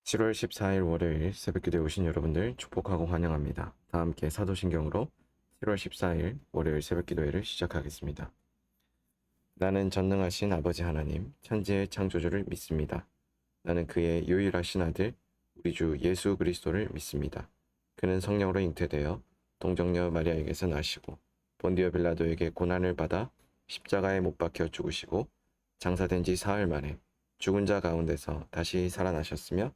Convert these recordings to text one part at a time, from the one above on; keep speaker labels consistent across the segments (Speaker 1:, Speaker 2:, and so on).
Speaker 1: 7월 14일 월요일 새벽기도에 오신 여러분들 축복하고 환영합니다. 다 함께 사도신경으로 7월 14일 월요일 새벽기도회를 시작하겠습니다. 나는 전능하신 아버지 하나님, 천지의 창조주를 믿습니다. 나는 그의 유일하신 아들, 우리 주 예수 그리스도를 믿습니다. 그는 성령으로 잉태되어 동정녀 마리아에게서 나시고 본디오 빌라도에게 고난을 받아 십자가에 못 박혀 죽으시고 장사된 지 사흘 만에 죽은 자 가운데서 다시 살아나셨으며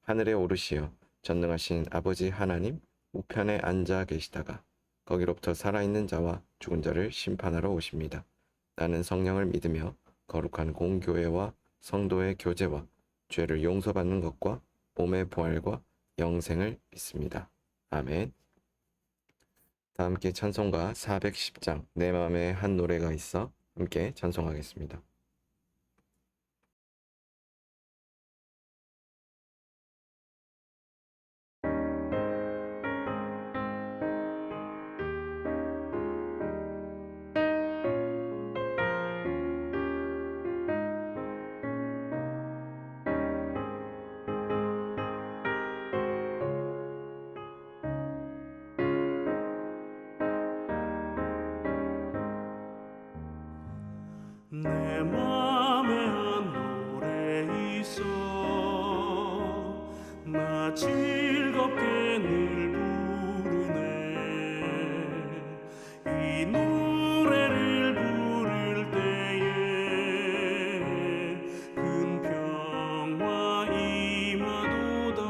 Speaker 1: 하늘에 오르시어 전능하신 아버지 하나님 우편에 앉아 계시다가 거기로부터 살아있는 자와 죽은 자를 심판하러 오십니다. 나는 성령을 믿으며 거룩한 공교회와 성도의 교제와 죄를 용서받는 것과 몸의 부활과 영생을 믿습니다. 아멘. 다 함께 찬송가 410장 내 마음에 한 노래가 있어 함께 찬송하겠습니다.
Speaker 2: 내 맘에 한 노래 있어 나 즐겁게 늘 부르네 이 노래를 부를 때에 큰 평화 임하도다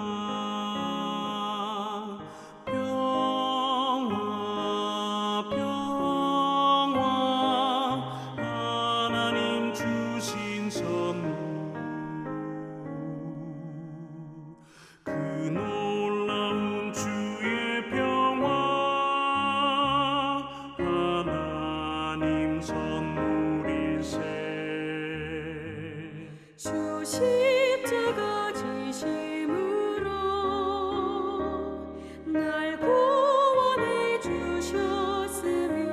Speaker 2: 평화 평화 하나님 주신 선물 그 놀라운 주의 평화 하나님 선물일세
Speaker 3: 주 십자가 지심으로 날 구원해 주셨으며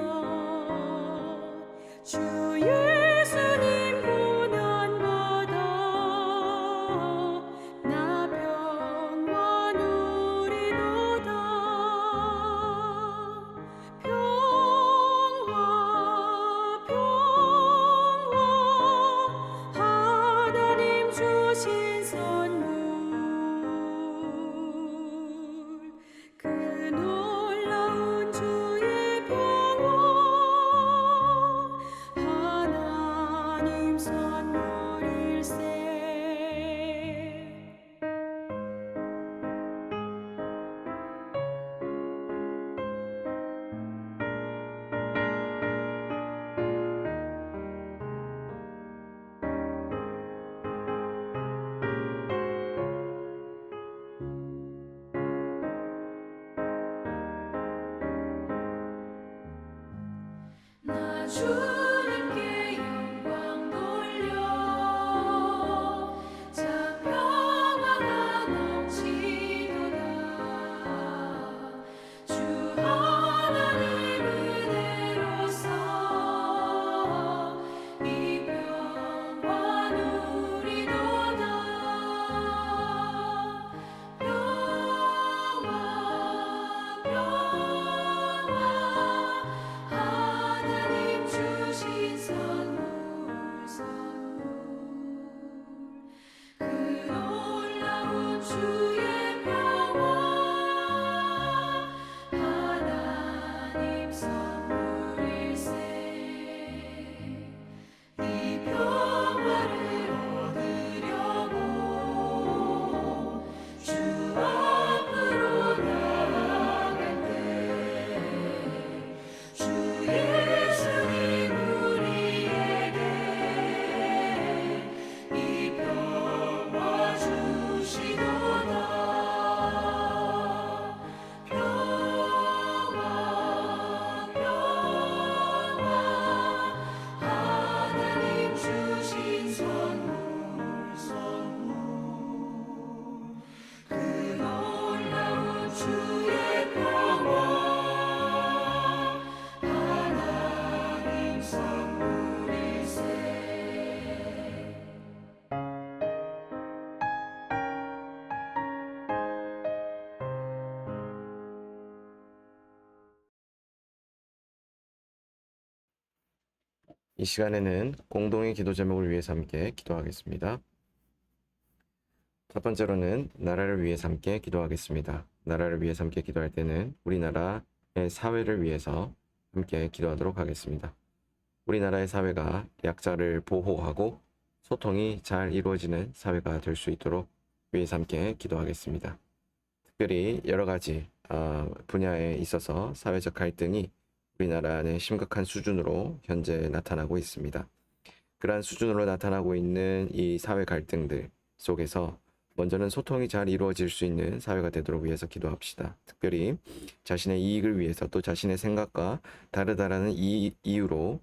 Speaker 3: 주 예수님 고난받아 나 평화 누리도다 평화 평화 하나님 주신 선물 그 놀라운 주의 평화 하나님 선물일세 나 주님께 영광 돌려 자 평화가 넘치도다 주 하나님 은혜로서 이 평화 누리도다 평화 하나님 주신 선물 그 놀라운 주의 평화 하나님 선물일세 이 평화를 얻으려고 주 앞으로 나아갈 때 주 예수님 우리에게 이 평화 주시도다
Speaker 1: 이 시간에는 공동의 기도 제목을 위해서 함께 기도하겠습니다. 첫 번째로는 나라를 위해서 함께 기도하겠습니다. 나라를 위해서 함께 기도할 때는 우리나라의 사회를 위해서 함께 기도하도록 하겠습니다. 우리나라의 사회가 약자를 보호하고 소통이 잘 이루어지는 사회가 될 수 있도록 위해서 함께 기도하겠습니다. 특별히 여러 가지 분야에 있어서 사회적 갈등이 우리나라는 심각한 수준으로 현재 나타나고 있습니다. 그러한 수준으로 나타나고 있는 이 사회 갈등들 속에서 먼저는 소통이 잘 이루어질 수 있는 사회가 되도록 위해서 기도합시다. 특별히 자신의 이익을 위해서 또 자신의 생각과 다르다라는 이유로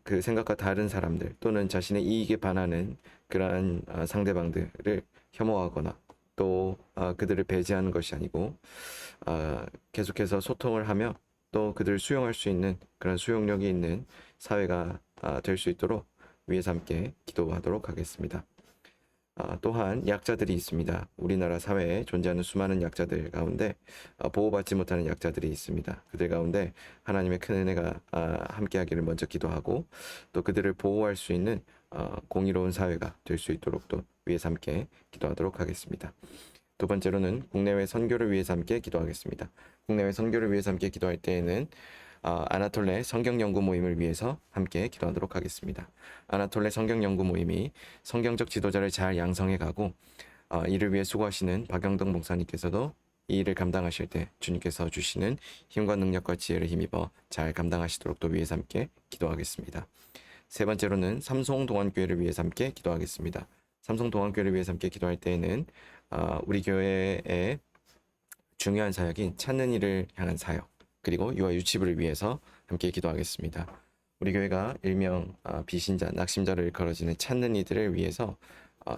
Speaker 1: 그 생각과 다른 사람들 또는 자신의 이익에 반하는 그러한 상대방들을 혐오하거나 또 그들을 배제하는 것이 아니고 계속해서 소통을 하며 또 그들을 수용할 수 있는 그런 수용력이 있는 사회가 될 수 있도록 위해서 함께 기도하도록 하겠습니다. 또한 약자들이 있습니다. 우리나라 사회에 존재하는 수많은 약자들 가운데 보호받지 못하는 약자들이 있습니다. 그들 가운데 하나님의 큰 은혜가 함께하기를 먼저 기도하고 또 그들을 보호할 수 있는 공의로운 사회가 될 수 있도록 또 위해서 함께 기도하도록 하겠습니다. 두 번째로는 국내외 선교를 위해서 함께 기도하겠습니다. 국내외 선교를 위해서 함께 기도할 때에는 아나톨레 성경연구 모임을 위해서 함께 기도하도록 하겠습니다. 아나톨레 성경연구 모임이 성경적 지도자를 잘 양성해 가고 이를 위해 수고하시는 박영동 목사님께서도 이 일을 감당하실 때 주님께서 주시는 힘과 능력과 지혜를 힘입어 잘 감당하시도록 또 위해서 함께 기도하겠습니다. 세 번째로는 삼송동안교회를 위해서 함께 기도하겠습니다. 삼송동안교회를 위해서 함께 기도할 때에는 우리 교회의 중요한 사역인 찾는 이를 향한 사역 그리고 유아 유치부를 위해서 함께 기도하겠습니다. 우리 교회가 일명 비신자, 낙심자를 일컬어지는 찾는 이들을 위해서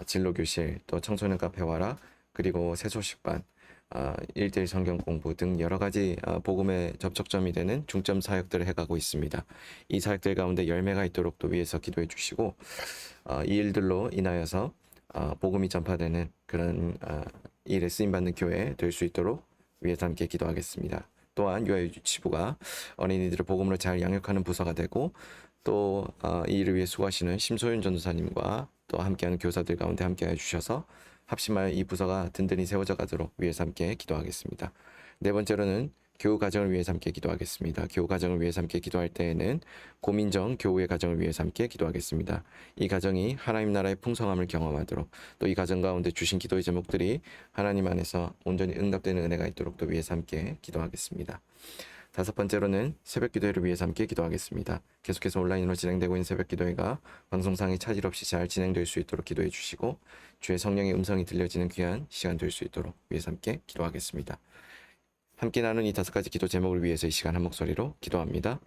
Speaker 1: 진로교실, 또 청소년 카페와라, 그리고 새소식반, 1대1 성경 공부 등 여러 가지 복음의 접촉점이 되는 중점 사역들을 해가고 있습니다. 이 사역들 가운데 열매가 있도록 또 위해서 기도해 주시고 이 일들로 인하여서 복음이 전파되는 그런 일에 쓰임받는 교회 될 수 있도록 위해서 함께 기도하겠습니다. 또한 유아유치부가 어린이들을 복음으로 잘 양육하는 부서가 되고 또 이 일을 위해 수고하시는 심소윤 전도사님과 또 함께하는 교사들 가운데 함께해 주셔서 합심하여 이 부서가 든든히 세워져 가도록 위해서 함께 기도하겠습니다. 네 번째로는 교우 가정을 위해서 함께 기도하겠습니다. 교우 가정을 위해서 함께 기도할 때에는 고민정 교우의 가정을 위해서 함께 기도하겠습니다. 이 가정이 하나님 나라의 풍성함을 경험하도록 또 이 가정 가운데 주신 기도의 제목들이 하나님 안에서 온전히 응답되는 은혜가 있도록 또 위해서 함께 기도하겠습니다. 다섯 번째로는 새벽 기도회를 위해서 함께 기도하겠습니다. 계속해서 온라인으로 진행되고 있는 새벽 기도회가 방송상의 차질 없이 잘 진행될 수 있도록 기도해 주시고 주의 성령의 음성이 들려지는 귀한 시간 될 수 있도록 위해서 함께 기도하겠습니다. 함께 나눈 이 다섯 가지 기도 제목을 위해서 이 시간 한 목소리로 기도합니다.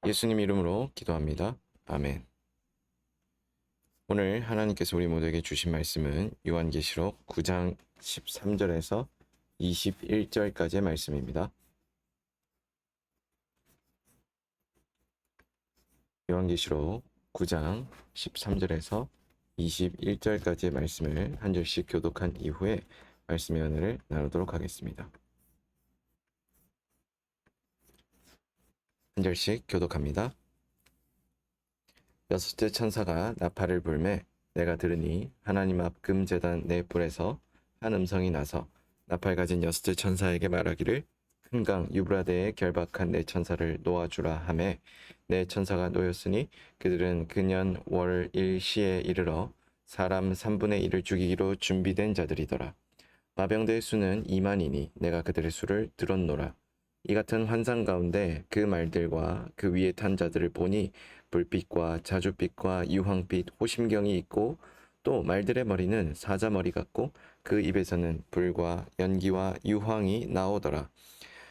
Speaker 1: 예수님 이름으로 기도합니다. 아멘. 오늘 하나님께서 우리 모두에게 주신 말씀은 요한계시록 9장 13절에서 21절까지의 말씀입니다. 요한계시록 9장 13절에서 21절까지의 말씀을 한 절씩 교독한 이후에 말씀의 은혜를 나누도록 하겠습니다. 한 절씩 교독합니다. 여섯째 천사가 나팔을 불매 내가 들으니 하나님 앞 금제단 네 뿔에서 한 음성이 나서 나팔 가진 여섯째 천사에게 말하기를 큰 강 유브라데에 결박한 네 천사를 놓아주라 하매 네 천사가 놓였으니 그들은 그년 월 일시에 이르러 사람 3분의 1을 죽이기로 준비된 자들이더라. 마병대의 수는 2만이니 내가 그들의 수를 들었노라. 이 같은 환상 가운데 그 말들과 그 위에 탄 자들을 보니 불빛과 자줏빛과 유황빛 호심경이 있고 또 말들의 머리는 사자머리 같고 그 입에서는 불과 연기와 유황이 나오더라.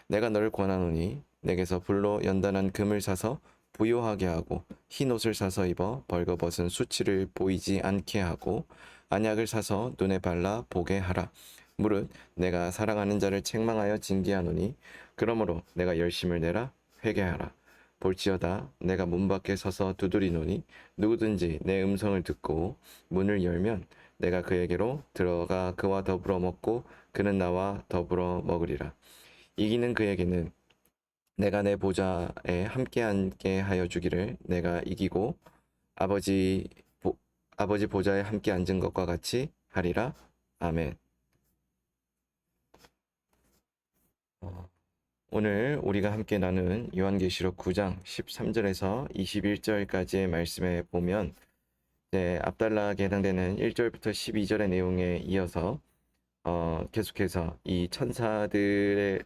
Speaker 1: 내가 너를 권하노니 내게서 불로 연단한 금을 사서 부요하게 하고 흰 옷을 사서 입어 벌거벗은 수치를 보이지 않게 하고 안약을 사서 눈에 발라 보게 하라. 무릇 내가 사랑하는 자를 책망하여 징계하노니 그러므로 내가 열심을 내라 회개하라. 볼지어다 내가 문 밖에 서서 두드리노니 누구든지 내 음성을 듣고 문을 열면 내가 그에게로 들어가 그와 더불어 먹고 그는 나와 더불어 먹으리라. 이기는 그에게는 내가 내 보좌에 함께 앉게 하여 주기를 내가 이기고 아버지 보좌에 함께 앉은 것과 같이 하리라. 아멘. 오늘 우리가 함께 나눈 요한계시록 9장 13절에서 21절까지의 말씀에 보면 앞달락에 해당되는 1절부터 12절의 내용에 이어서 계속해서 이 천사들의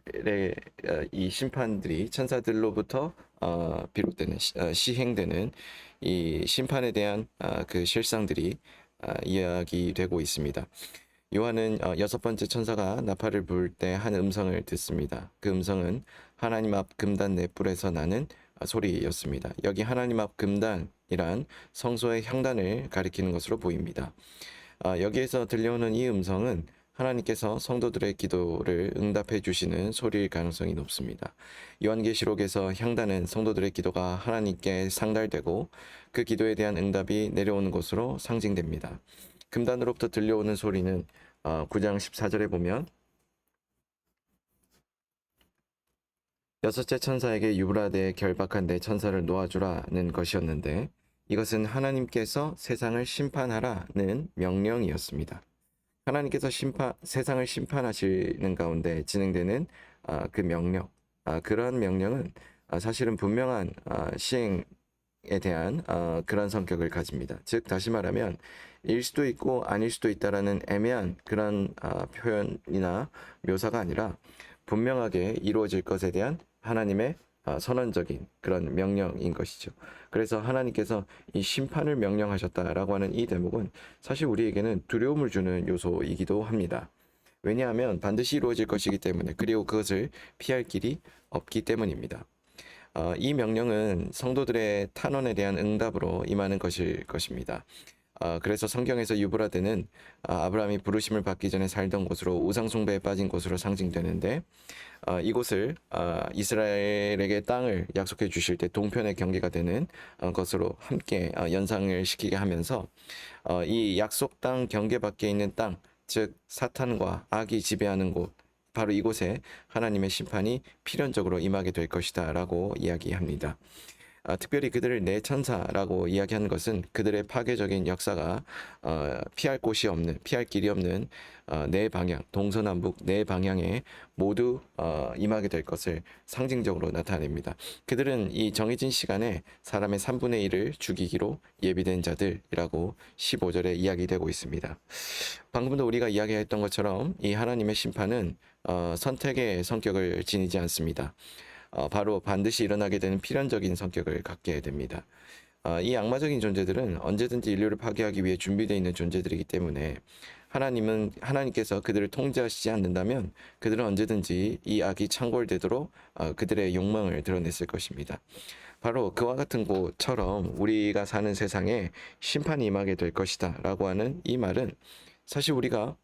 Speaker 1: 이 심판들이 천사들로부터 비롯되는 시행되는 이 심판에 대한 그 실상들이 이야기되고 있습니다. 요한은 여섯 번째 천사가 나팔을 불 때 한 음성을 듣습니다. 그 음성은 하나님 앞 금단 네 뿔에서 나는 소리였습니다. 여기 하나님 앞 금단이란 성소의 향단을 가리키는 것으로 보입니다. 여기에서 들려오는 이 음성은 하나님께서 성도들의 기도를 응답해 주시는 소리일 가능성이 높습니다. 요한계시록에서 향단은 성도들의 기도가 하나님께 상달되고 그 기도에 대한 응답이 내려오는 것으로 상징됩니다. 금단으로부터 들려오는 소리는 9장 14절에 보면 여섯째 천사에게 유브라데에 결박한 네 천사를 놓아주라는 것이었는데 이것은 하나님께서 세상을 심판하라는 명령이었습니다. 하나님께서 세상을 심판하시는 가운데 진행되는 그 명령, 그러한 명령은 사실은 분명한 시행에 대한 그런 성격을 가집니다. 즉 다시 말하면 일 수도 있고 아닐 수도 있다라는 애매한 그런 표현이나 묘사가 아니라 분명하게 이루어질 것에 대한 하나님의 선언적인 그런 명령인 것이죠. 그래서 하나님께서 이 심판을 명령하셨다라고 하는 이 대목은 사실 우리에게는 두려움을 주는 요소이기도 합니다. 왜냐하면 반드시 이루어질 것이기 때문에 그리고 그것을 피할 길이 없기 때문입니다. 이 명령은 성도들의 탄원에 대한 응답으로 임하는 것일 것입니다. 그래서 성경에서 유브라데는 아브라함이 부르심을 받기 전에 살던 곳으로 우상숭배에 빠진 곳으로 상징되는데 이곳을 이스라엘에게 땅을 약속해 주실 때 동편의 경계가 되는 것으로 함께 연상을 시키게 하면서 이 약속 땅 경계 밖에 있는 땅, 즉 사탄과 악이 지배하는 곳, 바로 이곳에 하나님의 심판이 필연적으로 임하게 될 것이다 라고 이야기합니다. 특별히 그들을 네 천사라고 이야기하는 것은 그들의 파괴적인 역사가 피할 길이 없는 네 방향, 동서남북 네 방향에 모두 임하게 될 것을 상징적으로 나타냅니다. 그들은 이 정해진 시간에 사람의 3분의 1을 죽이기로 예비된 자들이라고 15절에 이야기되고 있습니다. 방금도 우리가 이야기했던 것처럼 이 하나님의 심판은 선택의 성격을 지니지 않습니다. 바로 반드시 일어나게 되는 필연적인 성격을 갖게 됩니다. 이 악마적인 존재들은 언제든지 인류를 파괴하기 위해 준비되어 있는 존재들이기 때문에 하나님께서 그들을 통제하시지 않는다면 그들은 언제든지 이 악이 창궐되도록 그들의 욕망을 드러냈을 것입니다. 바로 그와 같은 곳처럼 우리가 사는 세상에 심판이 임하게 될 것이다 라고 하는 이 말은 사실 우리가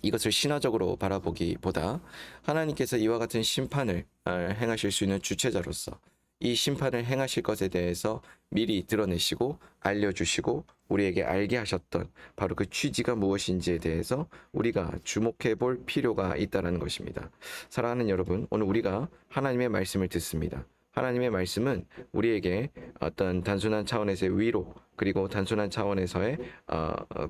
Speaker 1: 이것을 신화적으로 바라보기보다 하나님께서 이와 같은 심판을 행하실 수 있는 주체자로서 이 심판을 행하실 것에 대해서 미리 드러내시고 알려주시고 우리에게 알게 하셨던 바로 그 취지가 무엇인지에 대해서 우리가 주목해 볼 필요가 있다는 것입니다. 사랑하는 여러분, 오늘 우리가 하나님의 말씀을 듣습니다. 하나님의 말씀은 우리에게 어떤 단순한 차원에서의 위로 그리고 단순한 차원에서의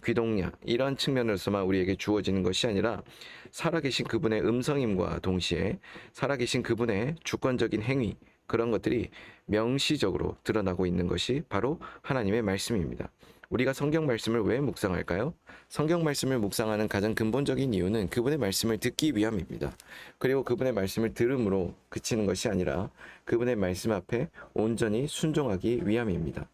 Speaker 1: 귀동량 이런 측면으로서만 우리에게 주어지는 것이 아니라 살아계신 그분의 음성임과 동시에 살아계신 그분의 주권적인 행위 그런 것들이 명시적으로 드러나고 있는 것이 바로 하나님의 말씀입니다. 우리가 성경 말씀을 왜 묵상할까요? 성경 말씀을 묵상하는 가장 근본적인 이유는 그분의 말씀을 듣기 위함입니다. 그리고 그분의 말씀을 들음으로 그치는 것이 아니라 그분의 말씀 앞에 온전히 순종하기 위함입니다.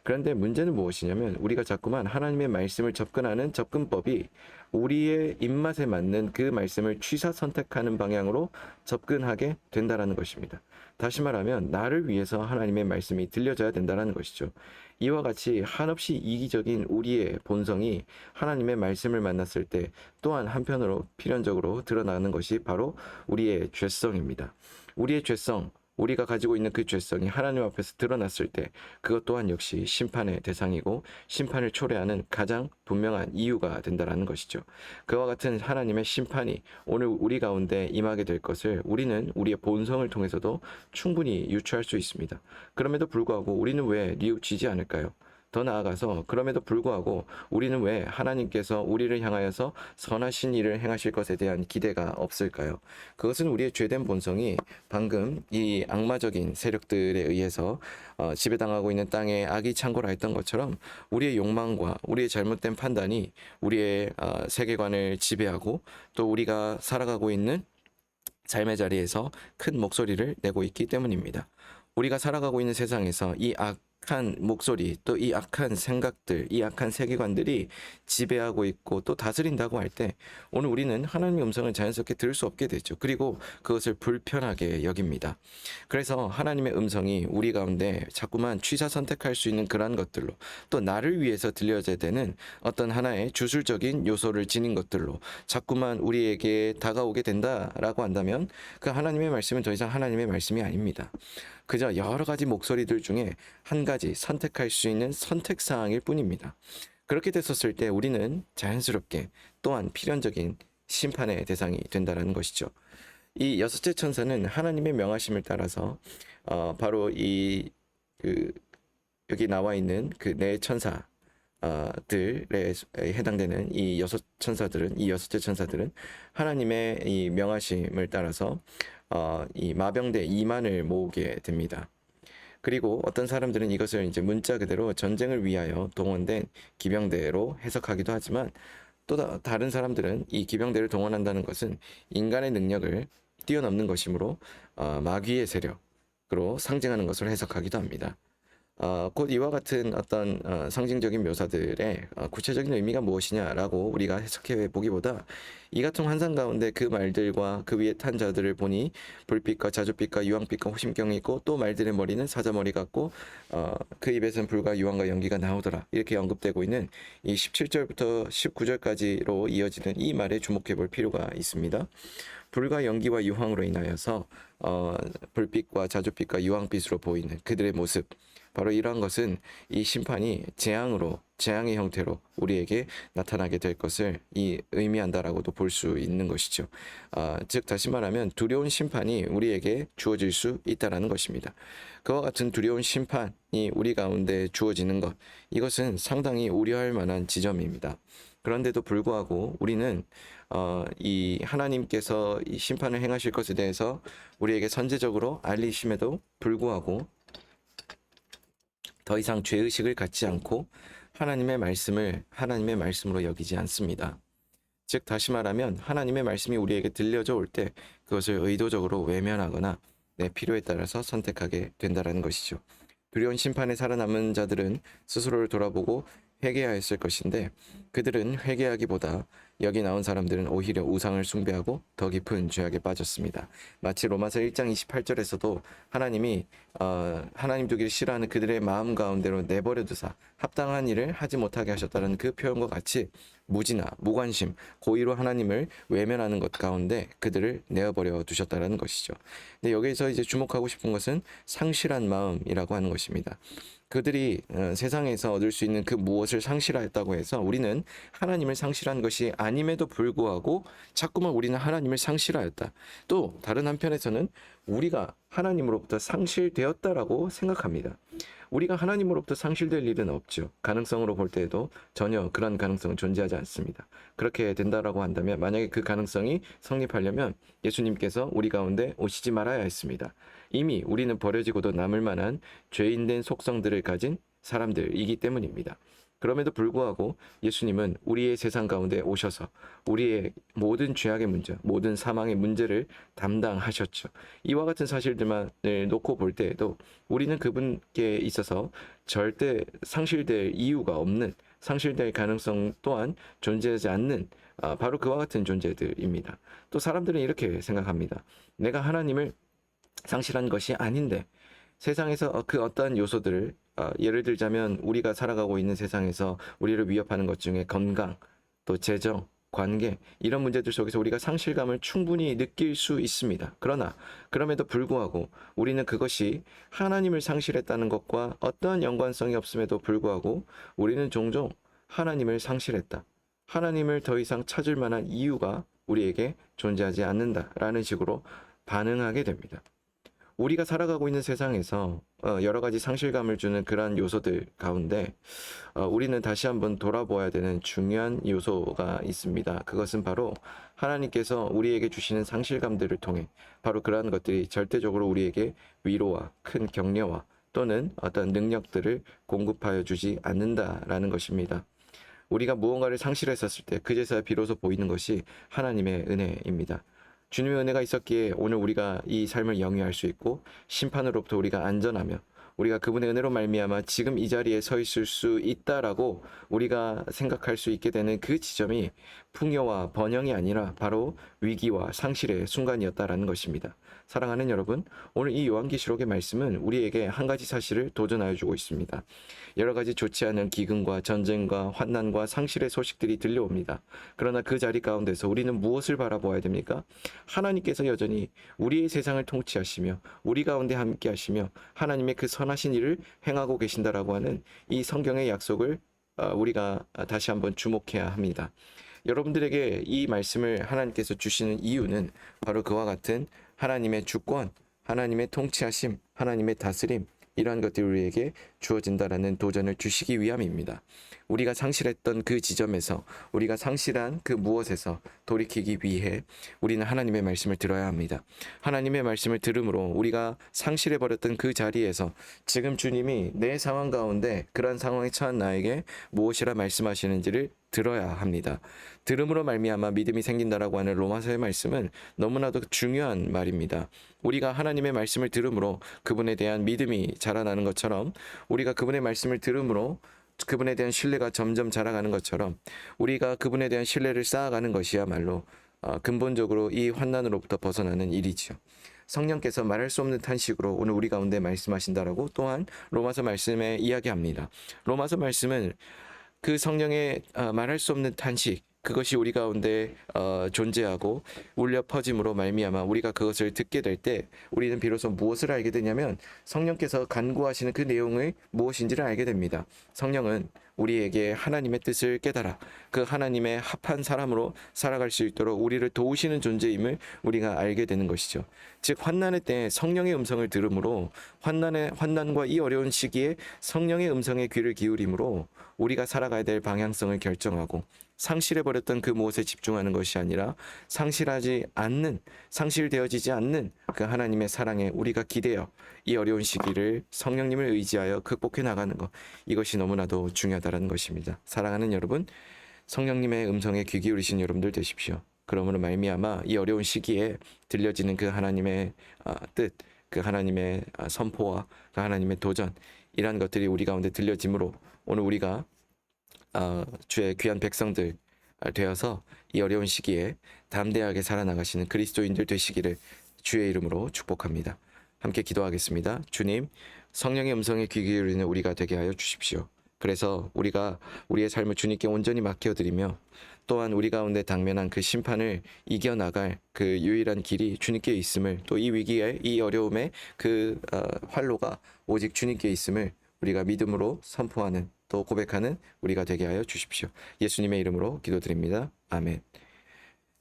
Speaker 1: 그런데 문제는 무엇이냐면 우리가 자꾸만 하나님의 말씀을 접근하는 접근법이 우리의 입맛에 맞는 그 말씀을 취사 선택하는 방향으로 접근하게 된다는 것입니다. 다시 말하면 나를 위해서 하나님의 말씀이 들려져야 된다는 것이죠. 이와 같이 한없이 이기적인 우리의 본성이 하나님의 말씀을 만났을 때 또한 한편으로 필연적으로 드러나는 것이 바로 우리의 죄성입니다. 우리의 죄성, 우리가 가지고 있는 그 죄성이 하나님 앞에서 드러났을 때 그것 또한 역시 심판의 대상이고 심판을 초래하는 가장 분명한 이유가 된다는 것이죠. 그와 같은 하나님의 심판이 오늘 우리 가운데 임하게 될 것을 우리는 우리의 본성을 통해서도 충분히 유추할 수 있습니다. 그럼에도 불구하고 우리는 왜 뉘우치지 않을까요? 더 나아가서 그럼에도 불구하고 우리는 왜 하나님께서 우리를 향하여서 선하신 일을 행하실 것에 대한 기대가 없을까요? 그것은 우리의 죄된 본성이 방금 이 악마적인 세력들에 의해서 지배당하고 있는 땅에 악이 창궐하였던 것처럼 우리의 욕망과 우리의 잘못된 판단이 우리의 세계관을 지배하고 또 우리가 살아가고 있는 삶의 자리에서 큰 목소리를 내고 있기 때문입니다. 우리가 살아가고 있는 세상에서 이 악한 목소리, 또 이 악한 생각들, 이 악한 세계관들이 지배하고 있고 또 다스린다고 할 때 오늘 우리는 하나님의 음성을 자연스럽게 들을 수 없게 되죠. 그리고 그것을 불편하게 여깁니다. 그래서 하나님의 음성이 우리 가운데 자꾸만 취사 선택할 수 있는 그러한 것들로 또 나를 위해서 들려져야 되는 어떤 하나의 주술적인 요소를 지닌 것들로 자꾸만 우리에게 다가오게 된다라고 한다면 그 하나님의 말씀은 더 이상 하나님의 말씀이 아닙니다. 그저 여러 가지 목소리들 중에 한 가지 선택할 수 있는 선택사항일 뿐입니다. 그렇게 됐었을 때 우리는 자연스럽게 또한 필연적인 심판의 대상이 된다는 것이죠. 이 여섯째 천사는 하나님의 명하심을 따라서 바로 여기 나와 있는 그 네 천사 들에 해당되는 이 여섯째 천사들은 하나님의 이 명하심을 따라서 이 마병대 2만을 모으게 됩니다. 그리고 어떤 사람들은 이것을 이제 문자 그대로 전쟁을 위하여 동원된 기병대로 해석하기도 하지만 또 다른 사람들은 이 기병대를 동원한다는 것은 인간의 능력을 뛰어넘는 것이므로 마귀의 세력으로 상징하는 것을 해석하기도 합니다. 곧 이와 같은 어떤 상징적인 묘사들의 구체적인 의미가 무엇이냐라고 우리가 해석해 보기보다 이 같은 환상 가운데 그 말들과 그 위에 탄 자들을 보니 불빛과 자줏빛과 유황빛과 호심경이 있고 또 말들의 머리는 사자머리 같고 그 입에서는 불과 유황과 연기가 나오더라 이렇게 언급되고 있는 이 17절부터 19절까지로 이어지는 이 말에 주목해 볼 필요가 있습니다. 불과 연기와 유황으로 인하여서 불빛과 자줏빛과 유황빛으로 보이는 그들의 모습 바로 이러한 것은 이 심판이 재앙의 형태로 우리에게 나타나게 될 것을 의미한다라고도 볼 수 있는 것이죠. 즉 다시 말하면 두려운 심판이 우리에게 주어질 수 있다라는 것입니다. 그와 같은 두려운 심판이 우리 가운데 주어지는 것 이것은 상당히 우려할 만한 지점입니다. 그런데도 불구하고 우리는 이 하나님께서 이 심판을 행하실 것에 대해서 우리에게 선제적으로 알리심에도 불구하고 더 이상 죄의식을 갖지 않고 하나님의 말씀을 하나님의 말씀으로 여기지 않습니다. 즉 다시 말하면 하나님의 말씀이 우리에게 들려져 올 때 그것을 의도적으로 외면하거나 내 필요에 따라서 선택하게 된다는 것이죠. 두려운 심판에 살아남은 자들은 스스로를 돌아보고 회개하였을 것인데 그들은 회개하기보다 여기 나온 사람들은 오히려 우상을 숭배하고 더 깊은 죄악에 빠졌습니다. 마치 로마서 1장 28절에서도 하나님이 하나님 두기를 싫어하는 그들의 마음 가운데로 내버려 두사 합당한 일을 하지 못하게 하셨다는 그 표현과 같이 무지나 무관심, 고의로 하나님을 외면하는 것 가운데 그들을 내어버려 두셨다는 것이죠. 근데 여기서 이제 주목하고 싶은 것은 상실한 마음이라고 하는 것입니다. 그들이 세상에서 얻을 수 있는 그 무엇을 상실하였다고 해서 우리는 하나님을 상실한 것이 아님에도 불구하고 자꾸만 우리는 하나님을 상실하였다. 또 다른 한편에서는 우리가 하나님으로부터 상실되었다라고 생각합니다. 우리가 하나님으로부터 상실될 일은 없죠. 가능성으로 볼 때에도 전혀 그런 가능성은 존재하지 않습니다. 그렇게 된다라고 한다면 만약에 그 가능성이 성립하려면 예수님께서 우리 가운데 오시지 말아야 했습니다. 이미 우리는 버려지고도 남을 만한 죄인된 속성들을 가진 사람들이기 때문입니다. 그럼에도 불구하고 예수님은 우리의 세상 가운데 오셔서 우리의 모든 죄악의 문제, 모든 사망의 문제를 담당하셨죠. 이와 같은 사실들만을 놓고 볼 때에도 우리는 그분께 있어서 절대 상실될 이유가 없는, 상실될 가능성 또한 존재하지 않는 바로 그와 같은 존재들입니다. 또 사람들은 이렇게 생각합니다. 내가 하나님을 상실한 것이 아닌데 세상에서 그 어떠한 요소들을 예를 들자면 우리가 살아가고 있는 세상에서 우리를 위협하는 것 중에 건강, 또 재정, 관계 이런 문제들 속에서 우리가 상실감을 충분히 느낄 수 있습니다. 그러나 그럼에도 불구하고 우리는 그것이 하나님을 상실했다는 것과 어떠한 연관성이 없음에도 불구하고 우리는 종종 하나님을 상실했다. 하나님을 더 이상 찾을 만한 이유가 우리에게 존재하지 않는다라는 식으로 반응하게 됩니다. 우리가 살아가고 있는 세상에서 여러 가지 상실감을 주는 그러한 요소들 가운데 우리는 다시 한번 돌아보아야 되는 중요한 요소가 있습니다. 그것은 바로 하나님께서 우리에게 주시는 상실감들을 통해 바로 그러한 것들이 절대적으로 우리에게 위로와 큰 격려와 또는 어떤 능력들을 공급하여 주지 않는다라는 것입니다. 우리가 무언가를 상실했었을 때 그제서야 비로소 보이는 것이 하나님의 은혜입니다. 주님의 은혜가 있었기에 오늘 우리가 이 삶을 영위할 수 있고 심판으로부터 우리가 안전하며 우리가 그분의 은혜로 말미암아 지금 이 자리에 서 있을 수 있다라고 우리가 생각할 수 있게 되는 그 지점이 풍요와 번영이 아니라 바로 위기와 상실의 순간이었다라는 것입니다. 사랑하는 여러분, 오늘 이 요한계시록의 말씀은 우리에게 한 가지 사실을 도전하여 주고 있습니다. 여러 가지 좋지 않은 기근과 전쟁과 환난과 상실의 소식들이 들려옵니다. 그러나 그 자리 가운데서 우리는 무엇을 바라보아야 됩니까? 하나님께서 여전히 우리의 세상을 통치하시며 우리 가운데 함께 하시며 하나님의 그 선하신 일을 행하고 계신다라고 하는 이 성경의 약속을 우리가 다시 한번 주목해야 합니다. 여러분들에게 이 말씀을 하나님께서 주시는 이유는 바로 그와 같은 하나님의 주권, 하나님의 통치하심, 하나님의 다스림 이러한 것들이 우리에게 주어진다라는 도전을 주시기 위함입니다. 우리가 상실했던 그 지점에서 우리가 상실한 그 무엇에서 돌이키기 위해 우리는 하나님의 말씀을 들어야 합니다. 하나님의 말씀을 들음으로 우리가 상실해버렸던 그 자리에서 지금 주님이 내 상황 가운데 그러한 상황에 처한 나에게 무엇이라 말씀하시는지를 들어야 합니다. 들음으로 말미암아 믿음이 생긴다라고 하는 로마서의 말씀은 너무나도 중요한 말입니다. 우리가 하나님의 말씀을 들음으로 그분에 대한 믿음이 자라나는 것처럼 우리가 그분의 말씀을 들음으로 그분에 대한 신뢰가 점점 자라가는 것처럼 우리가 그분에 대한 신뢰를 쌓아가는 것이야말로 근본적으로 이 환난으로부터 벗어나는 일이지요. 성령께서 말할 수 없는 탄식으로 오늘 우리 가운데 말씀하신다라고 또한 로마서 말씀에 이야기합니다. 로마서 말씀은 그 성령의 말할 수 없는 탄식 그것이 우리 가운데 존재하고 울려 퍼짐으로 말미암아 우리가 그것을 듣게 될 때 우리는 비로소 무엇을 알게 되냐면 성령께서 간구하시는 그 내용을 무엇인지를 알게 됩니다. 성령은 우리에게 하나님의 뜻을 깨달아 그 하나님의 합한 사람으로 살아갈 수 있도록 우리를 도우시는 존재임을 우리가 알게 되는 것이죠. 즉 환난의 때 성령의 음성을 들으므로 환난과 이 어려운 시기에 성령의 음성에 귀를 기울이므로 우리가 살아가야 될 방향성을 결정하고 상실해버렸던 그 무엇에 집중하는 것이 아니라 상실되어지지 않는 그 하나님의 사랑에 우리가 기대어 이 어려운 시기를 성령님을 의지하여 극복해 나가는 것 이것이 너무나도 중요하다는 것입니다. 사랑하는 여러분, 성령님의 음성에 귀 기울이신 여러분들 되십시오. 그러므로 말미암아 이 어려운 시기에 들려지는 그 하나님의 뜻, 그 하나님의 선포와 그 하나님의 도전 이러한 것들이 우리 가운데 들려지므로 오늘 우리가 주의 귀한 백성들 되어서 이 어려운 시기에 담대하게 살아나가시는 그리스도인들 되시기를 주의 이름으로 축복합니다. 함께 기도하겠습니다. 주님, 성령의 음성에 귀 기울이는 우리가 되게 하여 주십시오. 그래서 우리가 우리의 삶을 주님께 온전히 맡겨드리며 또한 우리 가운데 당면한 그 심판을 이겨나갈 그 유일한 길이 주님께 있음을, 또 이 위기에, 이 어려움에 그 활로가 오직 주님께 있음을 우리가 믿음으로 선포하는, 또 고백하는 우리가 되게 하여 주십시오. 예수님의 이름으로 기도드립니다. 아멘.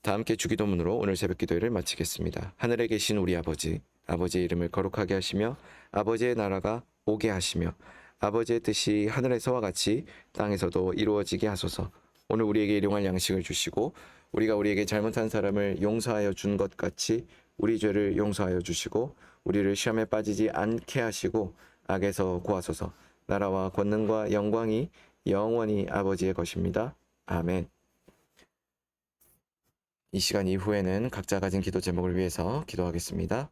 Speaker 1: 다 함께 주기도문으로 오늘 새벽 기도회를 마치겠습니다. 하늘에 계신 우리 아버지, 아버지의 이름을 거룩하게 하시며 아버지의 나라가 오게 하시며 아버지의 뜻이 하늘에서와 같이 땅에서도 이루어지게 하소서. 오늘 우리에게 일용할 양식을 주시고 우리가 우리에게 잘못한 사람을 용서하여 준 것 같이 우리 죄를 용서하여 주시고 우리를 시험에 빠지지 않게 하시고 악에서 구하소서. 나라와 권능과 영광이 영원히 아버지의 것입니다. 아멘. 이 시간 이후에는 각자 가진 기도 제목을 위해서 기도하겠습니다.